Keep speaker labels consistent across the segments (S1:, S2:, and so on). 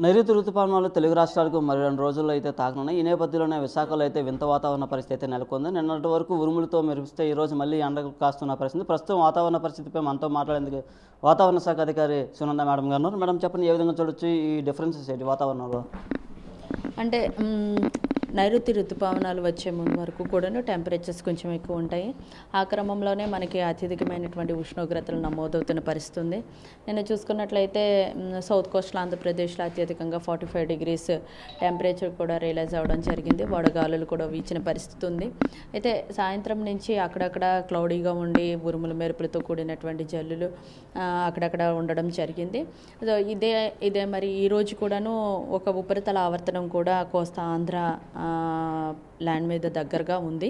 S1: నైరుతి రుతుపవనాలు తెలుగు రాష్ట్రాలకు మరి 2 రోజుల్లో అయితే తాకనున్నాయి. ఈ నేపథ్యంలోనే విశాఖలో అయితే వింత వాతావరణ పరిస్థితి అయితే నెలకొంది. నిన్నటి వరకు ఉరుములతో మెరిపిస్తే ఈరోజు మళ్ళీ ఎండలు కాస్తున్న పరిస్థితి. ప్రస్తుతం వాతావరణ పరిస్థితిపై మనతో మాట్లాడేందుకు వాతావరణ శాఖ అధికారి సునంద మేడం గారు ఉన్నారు. మేడం చెప్పండి, ఏ విధంగా చూడొచ్చు ఈ డిఫరెన్సెస్ ఏంటి వాతావరణంలో?
S2: అంటే నైరుతి ఋతుపవనాలు వచ్చే ముందు వరకు కూడాను టెంపరేచర్స్ కొంచెం ఎక్కువ ఉంటాయి. ఆ క్రమంలోనే మనకి అత్యధికమైనటువంటి ఉష్ణోగ్రతలు నమోదవుతున్న పరిస్థితి ఉంది. నేను చూసుకున్నట్లయితే సౌత్ కోస్టల్ ఆంధ్రప్రదేశ్లో అత్యధికంగా 45 degrees టెంపరేచర్ కూడా రియలైజ్ అవ్వడం జరిగింది. వడగాలులు కూడా వీచిన పరిస్థితి ఉంది. అయితే సాయంత్రం నుంచి అక్కడక్కడ క్లౌడీగా ఉండి ఉరుములు మెరుపులతో కూడినటువంటి జల్లులు అక్కడక్కడ ఉండడం జరిగింది. ఇదే మరి ఈరోజు కూడాను ఒక ఉపరితల ఆవర్తనం కూడా కోస్తా ఆంధ్ర ల్యాండ్ మీద దగ్గరగా ఉంది.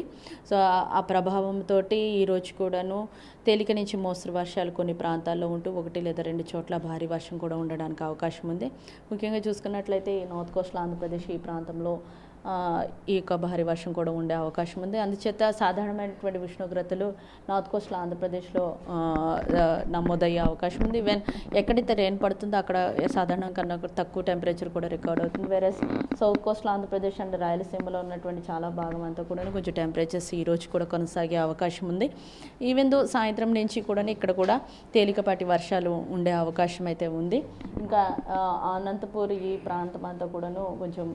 S2: సో ఆ ప్రభావంతో ఈరోజు కూడాను తేలిక నుంచి మోస్తరు వర్షాలు కొన్ని ప్రాంతాల్లో ఉంటూ 1 లేదా 2 చోట్ల భారీ వర్షం కూడా ఉండడానికి అవకాశం ఉంది. ముఖ్యంగా చూసుకున్నట్లయితే నార్త్ కోస్టల్ ఆంధ్రప్రదేశ్ ఈ ప్రాంతంలో ఈ యొక్క భారీ వర్షం కూడా ఉండే అవకాశం ఉంది. అందుచేత సాధారణమైనటువంటి ఉష్ణోగ్రతలు నార్త్ కోస్టల్ ఆంధ్రప్రదేశ్లో నమోదయ్యే అవకాశం ఉంది. ఈవెన్ ఎక్కడైతే రెయిన్ పడుతుందో అక్కడ సాధారణం కన్నా తక్కువ టెంపరేచర్ కూడా రికార్డ్ అవుతుంది. వేరే సౌత్ కోస్టల్ ఆంధ్రప్రదేశ్ అండ్ రాయలసీమలో ఉన్నటువంటి చాలా భాగం అంతా కూడా కొంచెం టెంపరేచర్స్ ఈ రోజు కూడా కొనసాగే అవకాశం ఉంది. ఈవెన్ దో సాయంత్రం నుంచి కూడా ఇక్కడ కూడా తేలికపాటి వర్షాలు ఉండే అవకాశం అయితే ఉంది. ఇంకా అనంతపూర్ ఈ ప్రాంతం అంతా కూడాను కొంచెం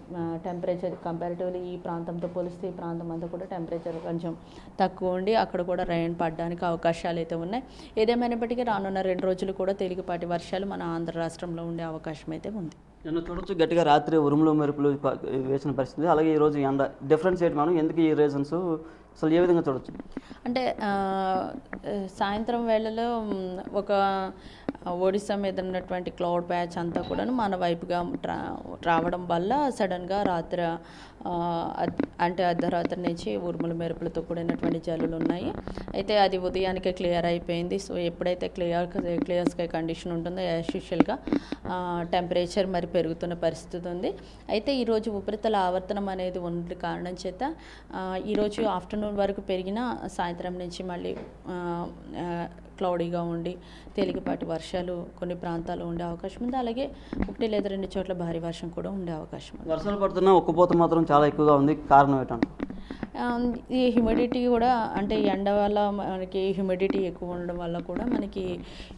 S2: టెంపరేచర్ కంపారిటివ్లీ ఈ ప్రాంతంతో పోలిస్తే ఈ ప్రాంతం అంతా కూడా టెంపరేచర్ కొంచెం తక్కువ ఉండి అక్కడ కూడా రెయిన్ పడడానికి అవకాశాలు అయితే ఉన్నాయి. ఏదేమైనప్పటికీ రానున్న 2 రోజులు కూడా తేలికపాటి వర్షాలు మన ఆంధ్ర రాష్ట్రంలో ఉండే అవకాశం అయితే ఉంది.
S1: నిన్న చూడొచ్చు గట్టిగా రాత్రి ఉరుములు మెరుపులు వేసిన పరిస్థితి, అలాగే ఈరోజు ఎండ డిఫరెన్స్ ఏంటి మనం, ఎందుకు ఈ రీజన్స్ అసలు ఏ విధంగా చూడొచ్చు?
S2: అంటే సాయంత్రం వేళలో ఒక ఒడిశా మీద ఉన్నటువంటి క్లౌడ్ బ్యాచ్ అంతా కూడాను మన వైపుగా రావడం వల్ల సడన్గా రాత్రి అంటే అర్ధరాత్రి నుంచి ఉరుములు మెరుపులతో కూడినటువంటి జల్లులు ఉన్నాయి. అయితే అది ఉదయానికే క్లియర్ అయిపోయింది. సో ఎప్పుడైతే క్లియర్ స్కై కండిషన్ ఉంటుందో యాజ్ యూజువల్గా టెంపరేచర్ మరి పెరుగుతున్న పరిస్థితి ఉంది. అయితే ఈరోజు ఉపరితల ఆవర్తనం అనేది ఉన్న కారణం చేత ఈరోజు ఆఫ్టర్నూన్ వరకు పెరిగిన సాయంత్రం నుంచి మళ్ళీ క్లౌడీగా ఉండి తేలికపాటి వర్షాలు కొన్ని ప్రాంతాల్లో ఉండే అవకాశం ఉంది. అలాగే 1 లేదా 2 చోట్ల భారీ వర్షం కూడా ఉండే అవకాశం ఉంది.
S1: వర్షాలు పడుతున్నా ఉక్కపోత మాత్రం చాలా ఎక్కువగా ఉంది, కారణం ఏంటంటే
S2: ఈ హ్యూమిడిటీ కూడా, అంటే ఎండ వల్ల మనకి హ్యూమిడిటీ ఎక్కువ ఉండడం వల్ల కూడా మనకి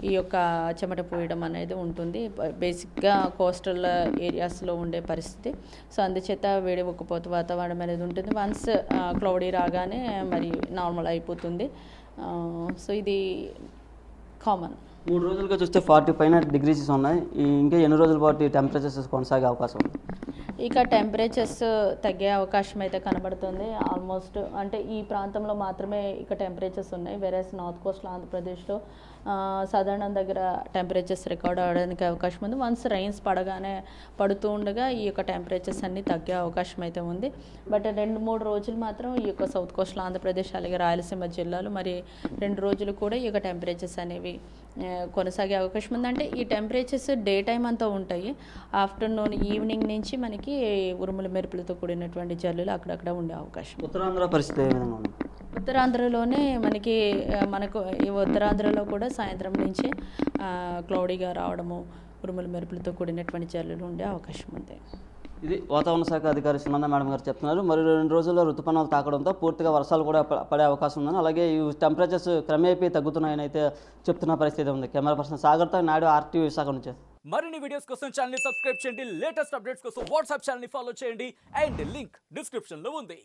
S2: ఈ యొక్క చెమట పోయడం అనేది ఉంటుంది. బేసిక్గా కోస్టల్ ఏరియాస్లో ఉండే పరిస్థితి. సో అందుచేత వేడి ఉక్కపోత వాతావరణం అనేది ఉంటుంది. వన్స్ క్లౌడీ రాగానే మరి నార్మల్ అయిపోతుంది. సో ఇది కామన్.
S1: 3 రోజులుగా చూస్తే 40 పైన డిగ్రీస్ ఉన్నాయి. ఇంకా ఎన్ని రోజుల పాటు టెంపరేచర్స్ కొనసాగే అవకాశం ఉంది?
S2: ఇక టెంపరేచర్స్ తగ్గే అవకాశం అయితే కనబడుతుంది. ఆల్మోస్ట్ అంటే ఈ ప్రాంతంలో మాత్రమే ఇక టెంపరేచర్స్ ఉన్నాయి. వేరే నార్త్ కోస్టల్ ఆంధ్రప్రదేశ్లో సాధారణం దగ్గర టెంపరేచర్స్ రికార్డ్ అవ్వడానికి అవకాశం ఉంది. వన్స్ రైన్స్ పడుతూ ఉండగా ఈ యొక్క టెంపరేచర్స్ అన్నీ తగ్గే అవకాశం అయితే ఉంది. బట్ 2-3 రోజులు మాత్రం ఈ యొక్క సౌత్ కోస్టల్ ఆంధ్రప్రదేశ్ అలాగే రాయలసీమ జిల్లాలు మరి 2 రోజులు కూడా ఈ యొక్క టెంపరేచర్స్ అనేవి కొనసాగే అవకాశం ఉంది. అంటే ఈ టెంపరేచర్స్ డే టైం అంతా ఉంటాయి. ఆఫ్టర్నూన్ ఈవినింగ్ నుంచి మనకి ఉరుముల మెరుపులతో కూడినటువంటి జల్లులు అక్కడక్కడ ఉండే అవకాశం.
S1: ఉత్తరాంధ్ర పరిస్థితి ఏ విధంగా ఉంది?
S2: ఉత్తరాంధ్రలోనే మనకు ఈ ఉత్తరాంధ్రలో కూడా సాయంత్రం నుంచి క్లౌడీగా రావడము, ఉరుముల మెరుపులతో కూడినటువంటి జల్లులు ఉండే అవకాశం ఉంది.
S1: ఇది వాతావరణ శాఖ అధికారి సునంద మేడం గారు చెప్తున్నారు. మరి 2 రోజుల్లో ఋతుపవనాలు తాకడంతో పూర్తిగా వర్షాలు కూడా పడే అవకాశం ఉందని, అలాగే ఈ టెంపరేచర్స్ క్రమేపీ తగ్గుతున్నాయని అయితే చెప్తున్న పరిస్థితి ఉంది. కెమెరా పర్సన్ సాగర్తో నాయుడు, RTV విశాఖ నుంచి.
S3: మరిన్ని వీడియోస్ కోసం ఛానల్ ని సబ్స్క్రైబ్ చేయండి. లేటెస్ట్ అప్డేట్స్ కోసం వాట్సాప్ ఛానల్ ని ఫాలో చేయండి. అండ్ లింక్ డిస్క్రిప్షన్ లో ఉంది.